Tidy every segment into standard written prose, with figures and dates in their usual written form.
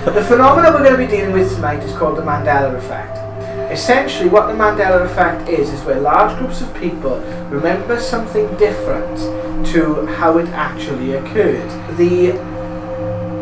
But the phenomenon we're going to be dealing with tonight is called the Mandela Effect. Essentially, what the Mandela Effect is where large groups of people remember something different to how it actually occurred. The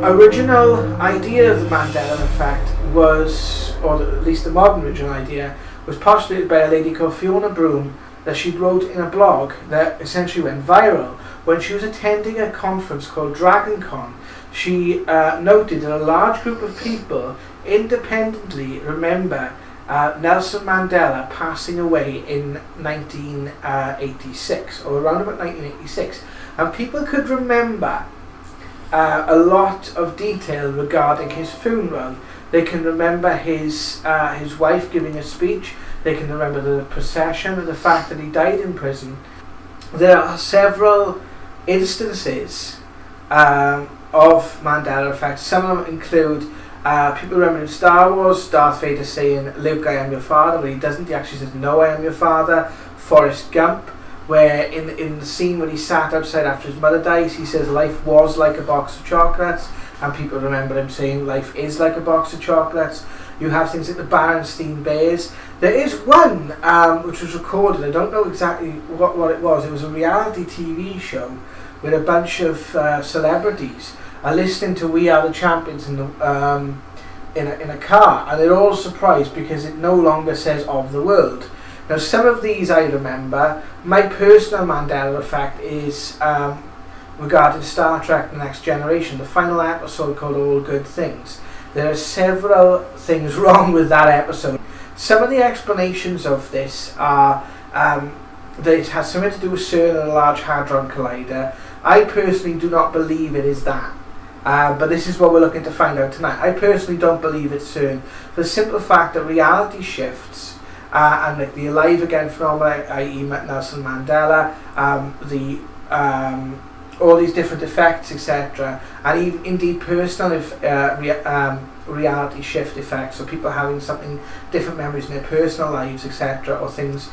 original idea of the Mandela Effect was, or at least the modern original idea, was postulated by a lady called Fiona Broom, that she wrote in a blog that essentially went viral. When she was attending a conference called Dragoncon, she noted that a large group of people independently remember Nelson Mandela passing away in 1986, or around about 1986, and people could remember a lot of detail regarding his funeral. They can remember his wife giving a speech. They can remember the procession and the fact that he died in prison. There are several instances of Mandela Effect. Some of them include people remembering Star Wars, Darth Vader saying, "Luke, I am your father," but he doesn't. He actually says, "No, I am your father." Forrest Gump, where in the scene when he sat outside after his mother dies, he says, "Life was like a box of chocolates," and people remember him saying, "Life is like a box of chocolates." You have things like the Barrenstein Bears. There is one which was recorded. I don't know exactly what it was. It was a reality TV show with a bunch of celebrities are listening to "We Are the Champions" in a car, and they're all surprised because it no longer says "of the world." Now, some of these I remember. My personal Mandela Effect is regarding Star Trek: The Next Generation, the final episode called "All Good Things." There are several things wrong with that episode. Some of the explanations of this are that it has something to do with Cern and a Large Hadron Collider. I personally do not believe it is that. But this is what we're looking to find out tonight. I personally don't believe it's CERN for the simple fact that reality shifts and like the alive again phenomenon, i.e. Nelson Mandela, all these different effects, etc., and even indeed personal reality shift effects, so people having something different memories in their personal lives, etc., or things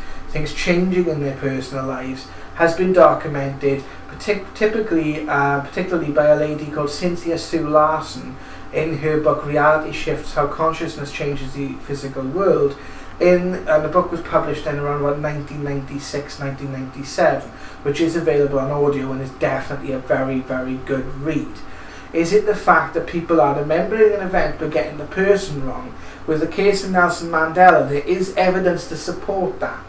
changing in their personal lives, has been documented, particularly by a lady called Cynthia Sue Larson in her book Reality Shifts: How Consciousness Changes the Physical World. And the book was published in around about 1996, 1997, which is available on audio and is definitely a very, very good read. Is it the fact that people are remembering an event but getting the person wrong? With the case of Nelson Mandela, there is evidence to support that.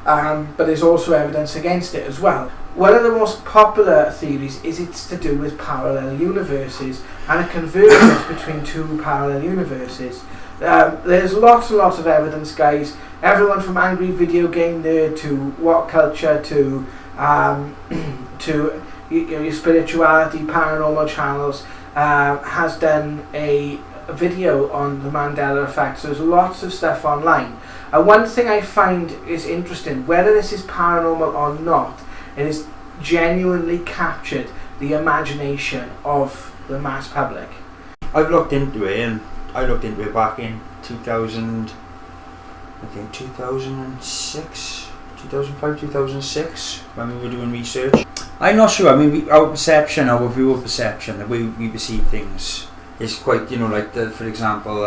But there's also evidence against it as well. One of the most popular theories is it's to do with parallel universes and a convergence between two parallel universes. There's lots and lots of evidence, guys. Everyone from Angry Video Game Nerd to What Culture to your spirituality, paranormal channels has done a video on the Mandela Effect. So there's lots of stuff online. And one thing I find is interesting, whether this is paranormal or not, it has genuinely captured the imagination of the mass public. I've looked into it, and I looked into it back in 2000, I think 2006, 2005, 2006, when we were doing research. I'm not sure. I mean, our view of perception, the way we perceive things is quite, like for example,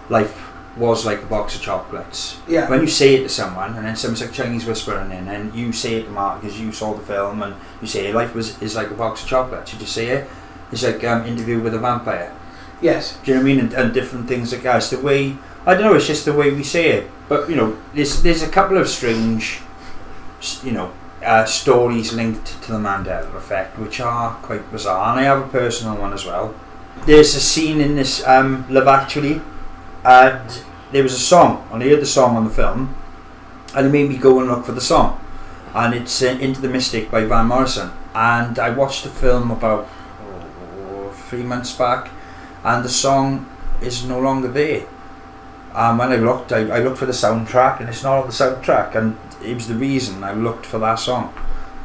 life was like a box of chocolates. Yeah. When you say it to someone, and then someone's like Chinese whispering in, and you say it to Mark because you saw the film, and you say life is like a box of chocolates. You just say it. It's like Interview with a Vampire. Yes. Do you know what I mean? And different things like that. It's the way, I don't know, it's just the way we say it. But, there's a couple of strange, stories linked to the Mandela Effect, which are quite bizarre. And I have a personal one as well. There's a scene in this Love Actually, and there was a song, and I heard the song on the film, and it made me go and look for the song. And it's Into the Mystic by Van Morrison. And I watched the film about 3 months back, and the song is no longer there. When I looked for the soundtrack, and it's not on the soundtrack, and it was the reason I looked for that song.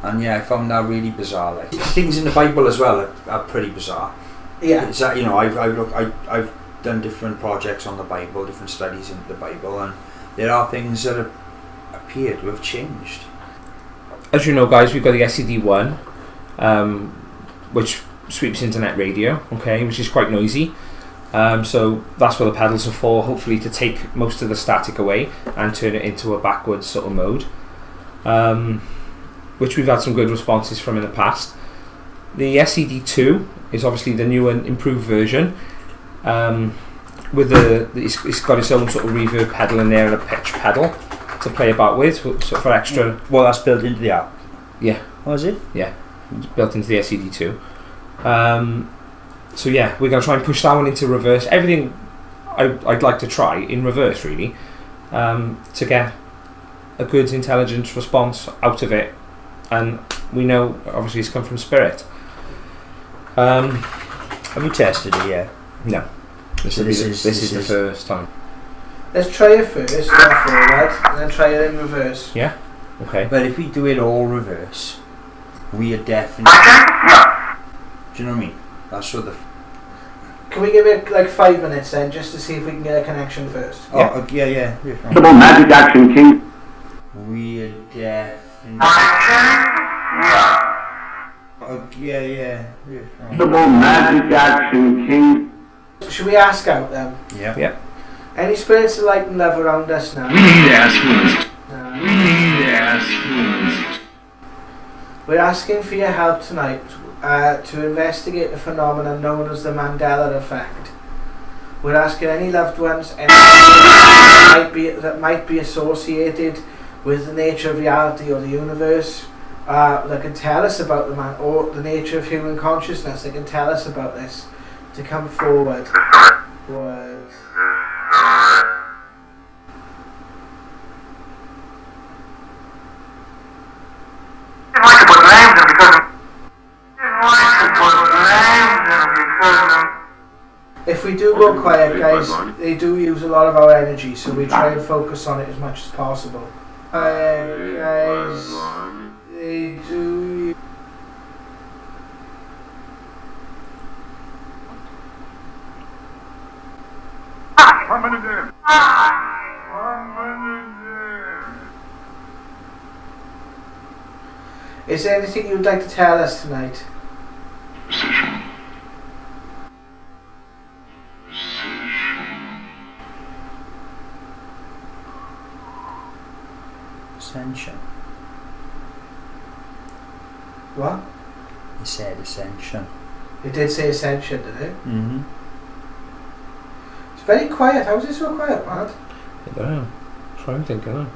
And yeah, I found that really bizarre. Like, things in the Bible as well are pretty bizarre. Yeah. It's that, I've done different projects on the Bible, different studies into the Bible, and there are things that appear to have changed. As you know, guys, we've got the SED1, which sweeps internet radio, okay, which is quite noisy. So that's what the pedals are for, hopefully to take most of the static away and turn it into a backwards sort of mode, which we've had some good responses from in the past. The SED2 is obviously the new and improved version. With it's got its own sort of reverb pedal in there and a pitch pedal to play about with, sort of for extra. Well, that's built into the app. Yeah. Oh, is it? Yeah, it's built into the SED2. So yeah, we're going to try and push that one into reverse. Everything I'd like to try in reverse, really, to get a good intelligent response out of it. And we know, obviously, it's come from Spirit. Have you tested it yet? No. This is the first time. Let's try it first, go forward, and then try it in reverse. Yeah? Okay. But if we do it all reverse, we are definitely... Do you know what I mean? That's sort of... Can we give it like 5 minutes then, just to see if we can get a connection first? Oh, yeah. Double magic action king. We are definitely... Oh, yeah. Double magic action king. Should we ask out them? Yeah. Any spirits of light and love around us now? We need assholes. We need assholes. We're asking for your help tonight to investigate the phenomenon known as the Mandela Effect. We're asking any loved ones that might be associated with the nature of reality or the universe that can tell us about or the nature of human consciousness that can tell us about this, to come forward. If we do go quiet, guys, they do use a lot of our energy, so we try and focus on it as much as possible. Guys, they do. Is there anything you'd like to tell us tonight? Ascension. What? He said Ascension. It did say Ascension, did it? Mm-hmm. It's very quiet. How is it so quiet, man? I don't know. Try and think, I don't know.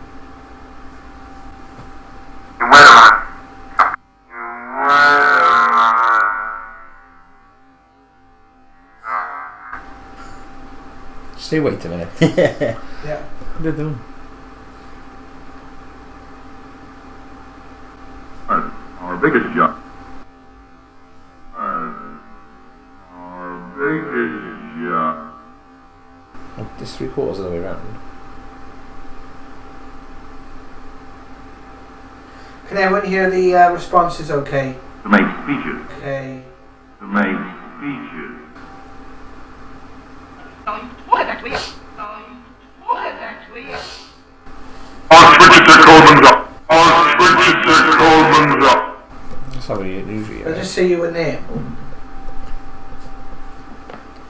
Stay wait a minute. Yeah. What did they do? Our biggest job. Our biggest job. Oh, this 3/4 of the way around. Can everyone hear the responses okay? To make speeches. Okay. To make speeches. That's how we usually I'll just say your name.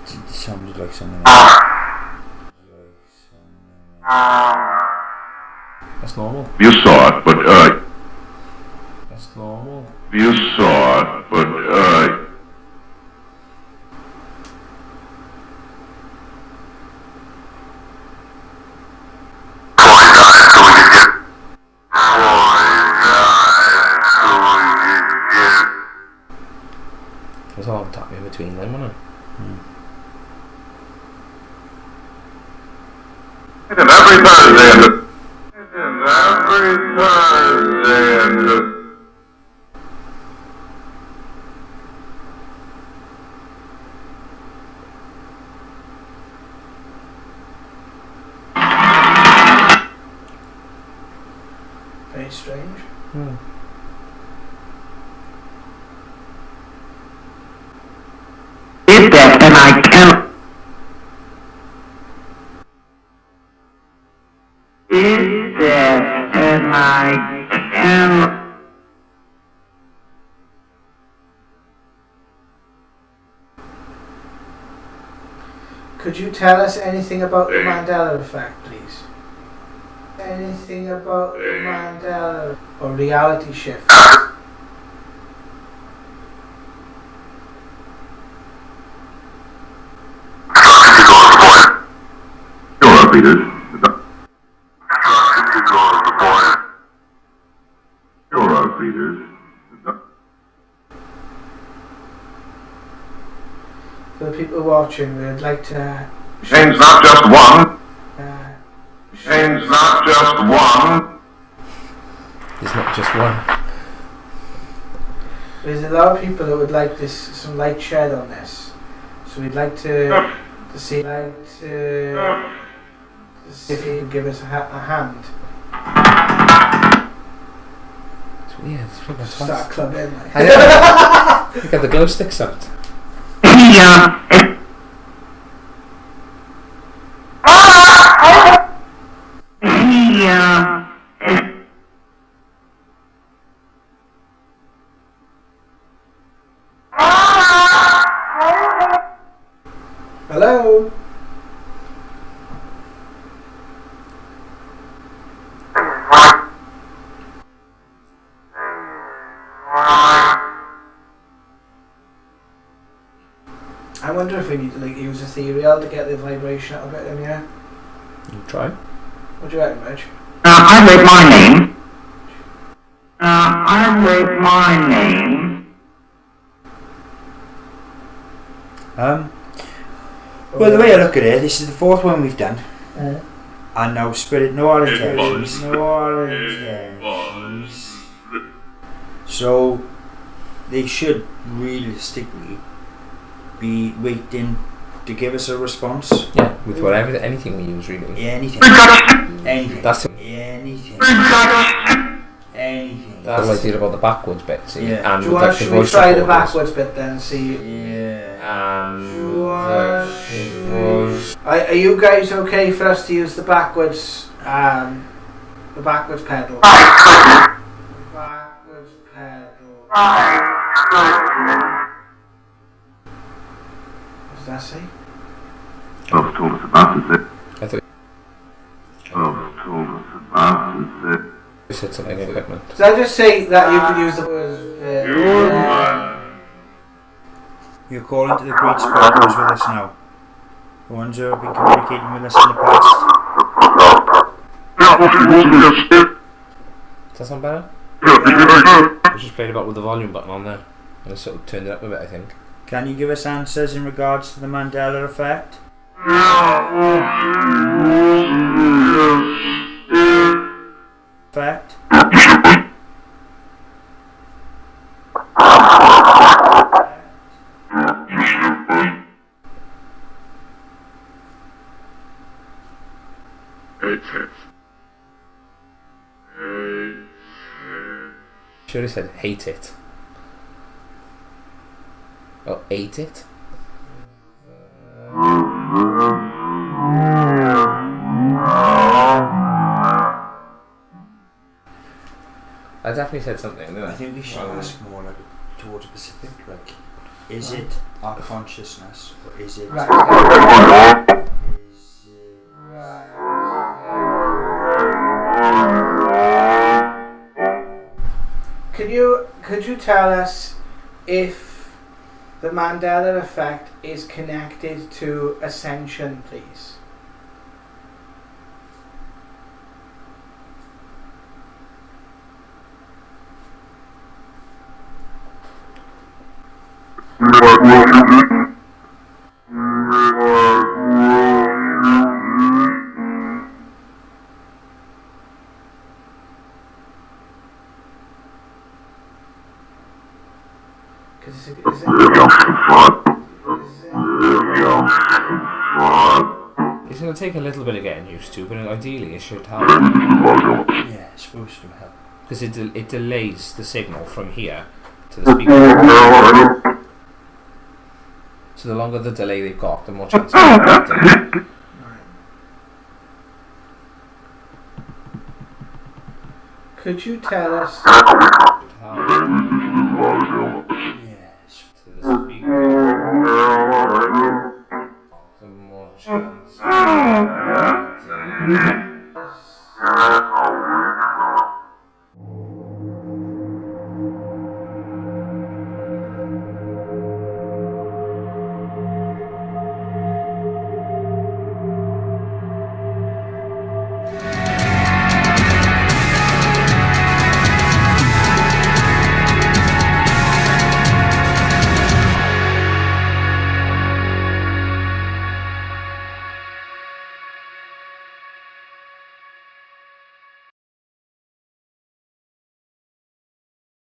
It sounded like something That's normal. You saw it, but That's normal. you saw it, but There's a long time in between them, wasn't it's in every Thursday and Very strange. it? Did that and I cannot. Did that and I cannot. Could you tell us anything about the Mandela Effect, please? Anything about the Mandela or reality shift? For the people watching, we'd like to... Shane's not just one. Shane's not just one. It's not just one. There's a lot of people that would like this, some light shed on this. So we'd like to see if you can give us a hand. It's weird. It's pretty much Start clubbing. Like. I know. You got the glow sticks out. Hello? I wonder if we need to use ethereal to get the vibration out of it in here. You try. What do you reckon, Rich? I wrote my name. I wrote my name. Well, the way I look at it, this is the fourth one we've done. And now Spirit, no our intentions. So, they should realistically be waiting to give us a response. Yeah, with whatever, anything we use really. Yeah, anything. Anything. That's Anything. Anything. That's the idea about the backwards bit, see? Yeah. And Do you with, want, the should we voice try the recorders. backwards bit then and see? Are you guys okay for us to use the backwards pedal? Backwards pedal. What does that say? I've told us about it. I thought I've told us about it. you said something equipment. Does that just say that you could use the You're calling to the great speakers with us now. The ones who have been communicating with us in the past. Does that sound better? I just played about with the volume button on there. And I sort of turned it up a bit, I think. Can you give us answers in regards to the Mandela Effect? Effect? Should have said hate it. Oh, ate it? I definitely said something, didn't I? I think we should ask more like towards Pacific, like, is it our consciousness or is it Could you tell us if the Mandela Effect is connected to Ascension, please? It's going to take a little bit of getting used to, but ideally it should help. yeah, it's supposed to help. Because it delays the signal from here to the speaker. So the longer the delay they've got, the more chance of getting. Could you tell us